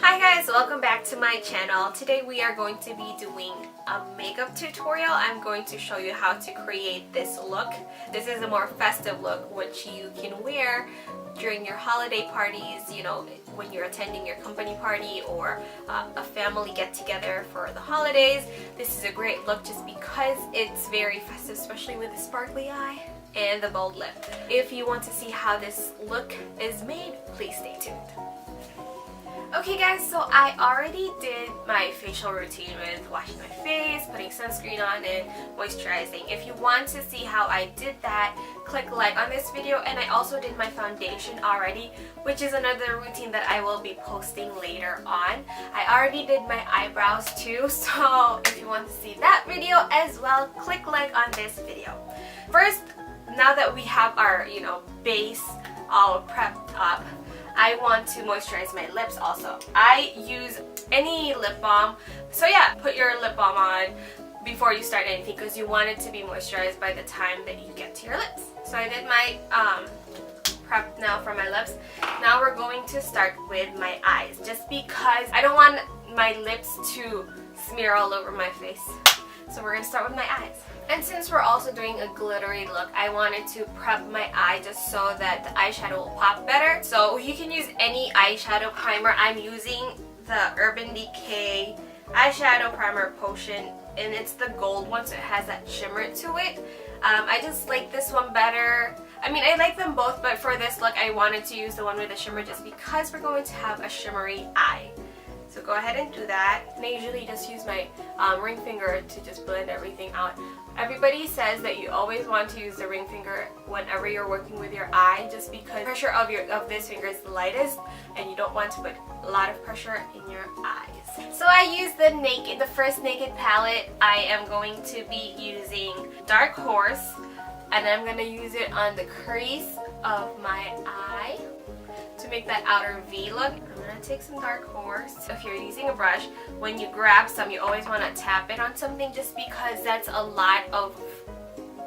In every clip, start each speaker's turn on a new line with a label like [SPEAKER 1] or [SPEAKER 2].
[SPEAKER 1] Hi guys, welcome back to my channel. Today we are going to be doing a makeup tutorial. I'm going to show you how to create this look. This is a more festive look which you can wear during your holiday parties, you know, when you're attending your company party or a family get-together for the holidays. This is a great look just because it's very festive, especially with the sparkly eye and the bold lip. If you want to see how this look is made, please stay tuned. Okay guys, so I already did my facial routine with washing my face, putting sunscreen on, and moisturizing. If you want to see how I did that, click like on this video. And I also did my foundation already, which is another routine that I will be posting later on. I already did my eyebrows too, so if you want to see that video as well, click like on this video. First, now that we have our, base all prepped up, I want to moisturize my lips also. I use any lip balm. So yeah, put your lip balm on before you start anything because you want it to be moisturized by the time that you get to your lips. So I did my prep now for my lips. Now we're going to start with my eyes just because I don't want my lips to smear all over my face. So we're going to start with my eyes. And since we're also doing a glittery look, I wanted to prep my eye just so that the eyeshadow will pop better. So you can use any eyeshadow primer. I'm using the Urban Decay eyeshadow primer potion, and it's the gold one, so it has that shimmer to it. I just like this one better. I mean, I like them both, but for this look I wanted to use the one with the shimmer just because we're going to have a shimmery eye. So go ahead and do that. And I usually just use my ring finger to just blend everything out. Everybody says that you always want to use the ring finger whenever you're working with your eye just because the pressure of this finger is the lightest and you don't want to put a lot of pressure in your eyes. So I use the first Naked palette. I am going to be using Dark Horse, and I'm going to use it on the crease of my eye to make that outer V look. I'm going to take some Dark Horse. If you're using a brush, when you grab some, you always want to tap it on something just because that's a lot of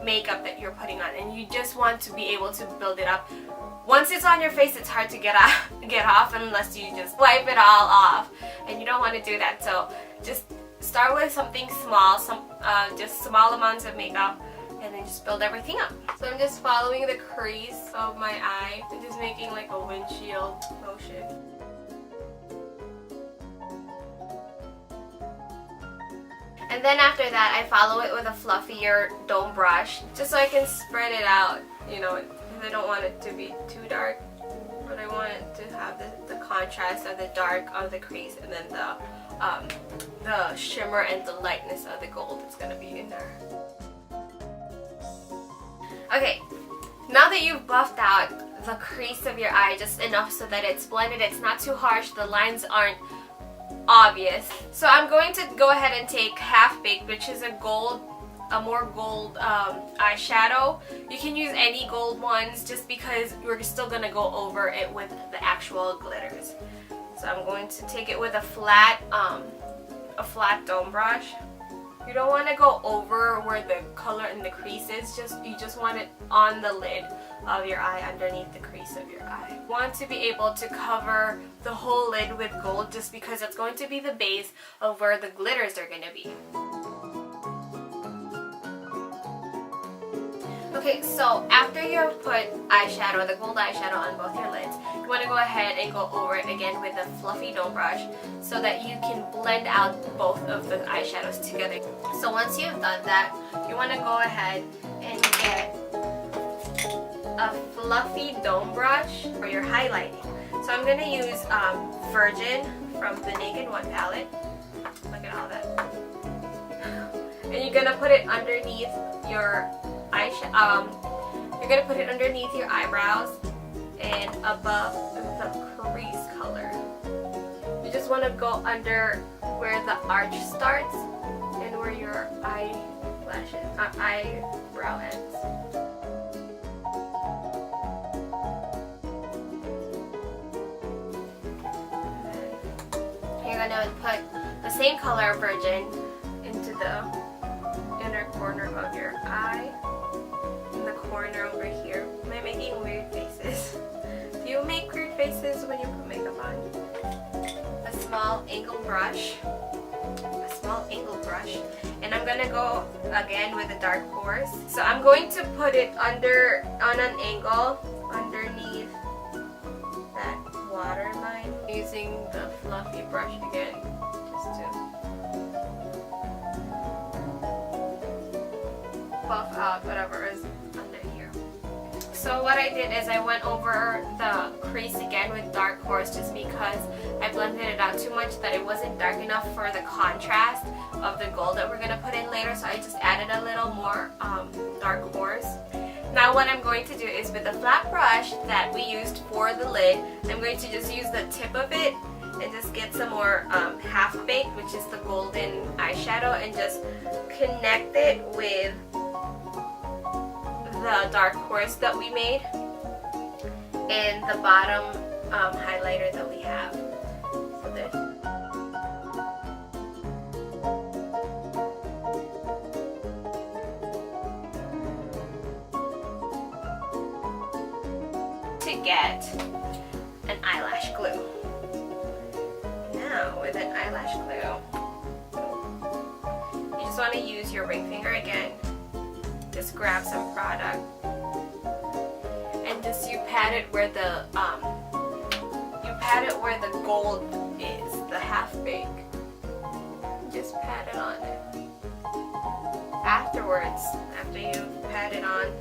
[SPEAKER 1] makeup that you're putting on and you just want to be able to build it up. Once it's on your face, it's hard to get off unless you just wipe it all off, and you don't want to do that. So just start with something small, just small amounts of makeup, and then just build everything up. So I'm just following the crease of my eye and just making like a windshield motion. And then after that, I follow it with a fluffier dome brush just so I can spread it out, because I don't want it to be too dark, but I want it to have the contrast of the dark of the crease and then the shimmer and the lightness of the gold that's going to be in there. Okay, now that you've buffed out the crease of your eye just enough so that it's blended, it's not too harsh, the lines aren't obvious. So I'm going to go ahead and take Half Baked, which is a more gold eyeshadow. You can use any gold ones just because we're still going to go over it with the actual glitters. So I'm going to take it with a flat dome brush. You don't want to go over where the color and the crease is, you just want it on the lid of your eye, underneath the crease of your eye. You want to be able to cover the whole lid with gold just because it's going to be the base of where the glitters are going to be. Okay, so after you have put eyeshadow, the gold eyeshadow on both your lids, you want to go ahead and go over it again with a fluffy dome brush so that you can blend out both of the eyeshadows together. So once you've done that, you want to go ahead and get a fluffy dome brush for your highlighting. So I'm going to use Virgin from the Naked One palette. Look at all that. And you're going to put it underneath your you're going to put it underneath your eyebrows and above the crease color. You just want to go under where the arch starts and where your eyebrow ends. You're going to put the same color Virgin into the inner corner of your eye. In the corner over here. Am I making weird faces? Do you make weird faces when you put makeup on? A small angle brush, and I'm gonna go again with the dark horse. So I'm going to put it on an angle underneath that waterline using the fluffy brush again, just to buff out whatever is under here. So what I did is I went over the crease again with dark horse, just because I blended it out too much that it wasn't dark enough for the contrast of the gold that we're going to put in later, so I just added a little more dark horse. Now what I'm going to do is, with the flat brush that we used for the lid, I'm going to just use the tip of it and just get some more half-baked, which is the golden eyeshadow, and just connect it with the dark horse that we made and the bottom highlighter that we have. So there. To get an eyelash glue. Now with an eyelash glue, you just want to use your ring finger again. Just grab some product and just you pat it where the gold is, the half bake. Just pat it on it. Afterwards, after you pat it on,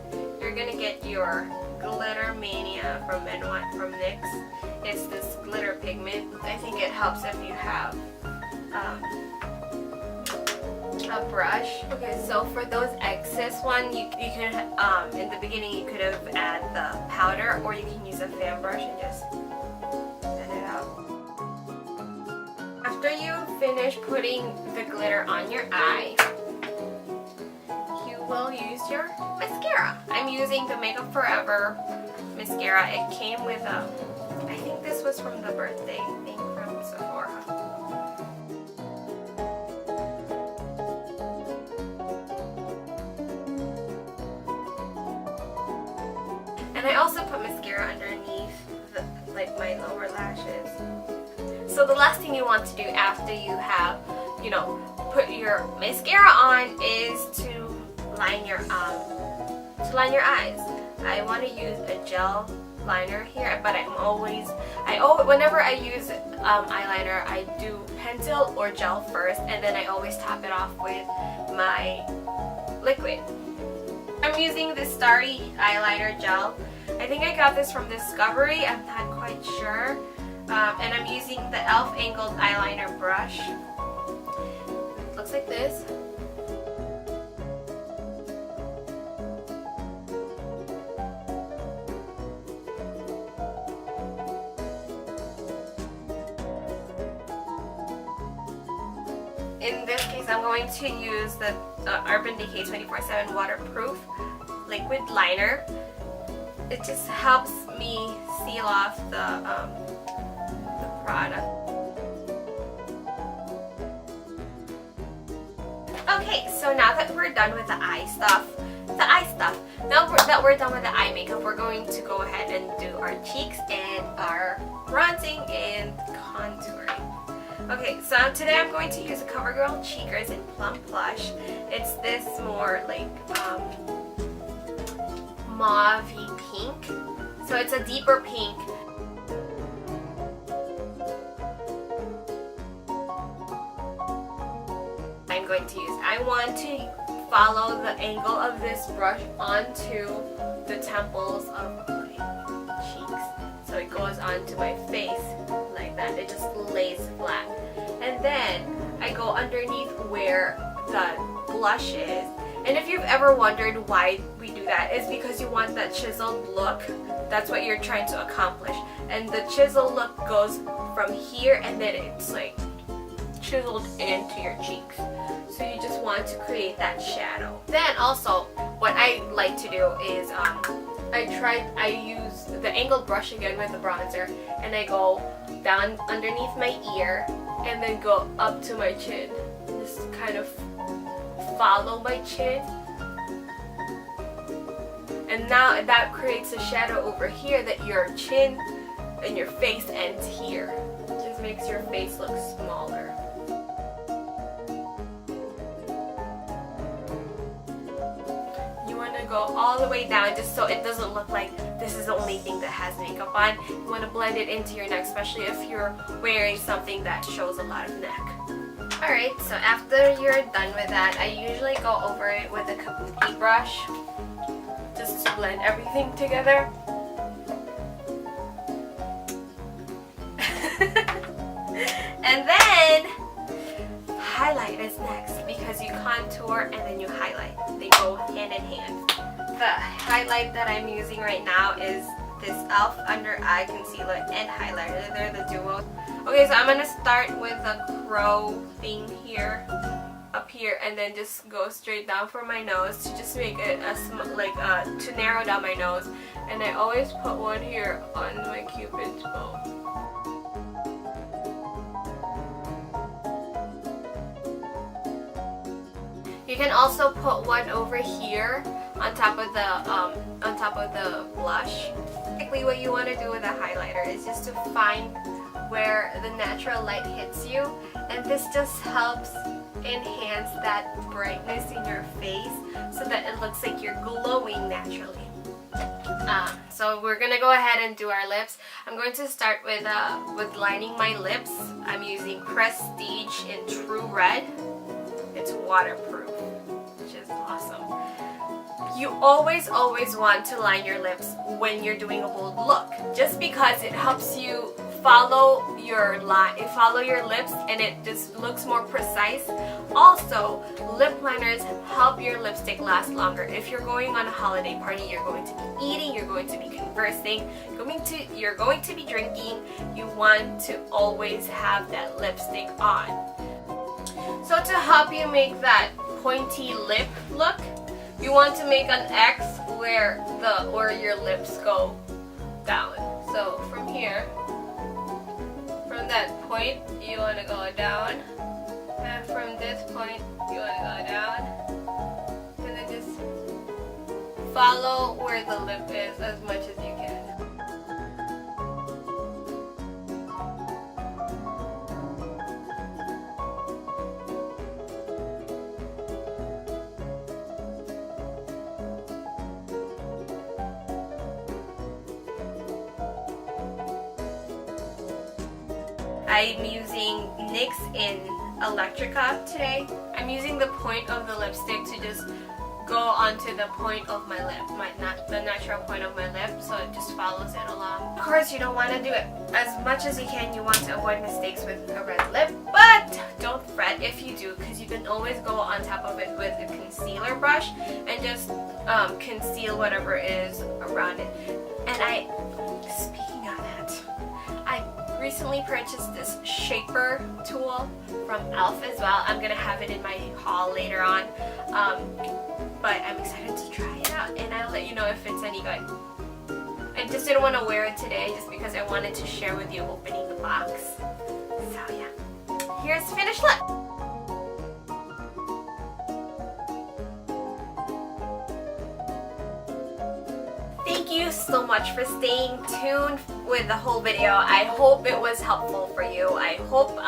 [SPEAKER 1] you're gonna get your Glitter Mania from NYX. It's this glitter pigment. I think it helps if you have a brush. Okay, so for those excess one, you could in the beginning you could have added the powder, or you can use a fan brush and just set it out. After you finish putting the glitter on your eye, you will use your mascara. I'm using the Makeup Forever mascara. It came with I think this was from the birthday thing from Sephora. And I also put mascara underneath my lower lashes. So the last thing you want to do after you have, put your mascara on is to line your eyes. I want to use a gel liner here, but whenever I use eyeliner, I do pencil or gel first, and then I always top it off with my liquid. I'm using this Starry eyeliner gel. I think I got this from Discovery, I'm not quite sure. And I'm using the e.l.f. angled eyeliner brush. It looks like this. In this case, I'm going to use the Urban Decay 24/7 waterproof liquid liner. It just helps me seal off the product. Okay, so now that we're done with the eye stuff, now that we're done with the eye makeup, we're going to go ahead and do our cheeks and our bronzing and contouring. Okay, so today I'm going to use a CoverGirl Cheekers in Plum Plush. It's this more like mauve-y pink. So it's a deeper pink. I'm going to use. I want to follow the angle of this brush onto the temples of my cheeks. So it goes onto my face like that. It just lays flat. And then I go underneath where the blush is. And if you've ever wondered why we do that, it's because you want that chiseled look. That's what you're trying to accomplish. And the chisel look goes from here and then it's like chiseled into your cheeks. So you just want to create that shadow. Then also, what I like to do is I use the angled brush again with the bronzer, and I go down underneath my ear and then go up to my chin. Just kind of follow my chin. And now that creates a shadow over here that your chin and your face ends here. It just makes your face look smaller. You want to go all the way down just so it doesn't look like this is the only thing that has makeup on. You want to blend it into your neck, especially if you're wearing something that shows a lot of neck. Alright, so after you're done with that, I usually go over it with a kabuki brush just to blend everything together. And then highlight is next because you contour and then you highlight. They go hand in hand. The highlight that I'm using right now is this e.l.f. Under Eye Concealer and Highlighter. They're the duo. Okay, so I'm gonna start with a crow thing here, up here, and then just go straight down for my nose to just make it to narrow down my nose. And I always put one here on my Cupid's bow. You can also put one over here on top of the blush. Basically, what you want to do with a highlighter is just to find where the natural light hits you, and this just helps enhance that brightness in your face so that it looks like you're glowing naturally. So we're gonna go ahead and do our lips. I'm going to start with lining my lips. I'm using Prestige in True Red. It's waterproof, which is awesome. You always want to line your lips when you're doing a bold look, just because it helps you follow your lips and it just looks more precise. Also, lip liners help your lipstick last longer. If you're going on a holiday party, you're going to be eating, you're going to be conversing, you're going to be drinking, you want to always have that lipstick on. So to help you make that pointy lip look, you want to make an X where your lips go down. So from here, from that point, you want to go down, and from this point, you want to go down, and then just follow where the lip is as much as you can. I'm using NYX in Electrica today. I'm using the point of the lipstick to just go onto the point of my lip, the natural point of my lip, so it just follows it along. Of course, you don't want to do it as much as you can. You want to avoid mistakes with a red lip, but don't fret if you do, because you can always go on top of it with a concealer brush and just conceal whatever is around it. And speaking of that, I recently purchased this shaper tool from e.l.f. as well. I'm gonna have it in my haul later on, but I'm excited to try it out and I'll let you know if it's any good. I just didn't want to wear it today just because I wanted to share with you opening the box. So yeah, here's the finished look. Thank you so much for staying tuned with the whole video. I hope it was helpful for you. I hope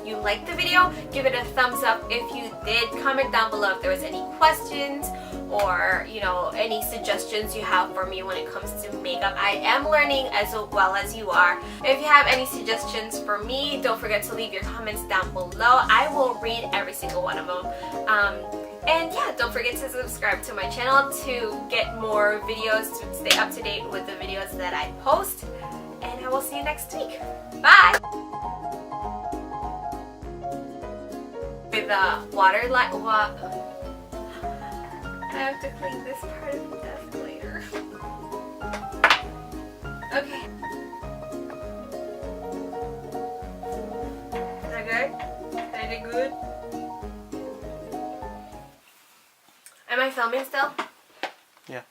[SPEAKER 1] you liked the video. Give it a thumbs up if you did. Comment down below if there was any questions or any suggestions you have for me when it comes to makeup. I am learning as well as you are. If you have any suggestions for me, don't forget to leave your comments down below. I will read every single one of them. And yeah, don't forget to subscribe to my channel to get more videos, to stay up to date with the videos that I post. And I will see you next week. Bye! With water light, I have to clean this part of the desk later. Okay. Is that good? Is that good? Am I filming still?
[SPEAKER 2] Yeah.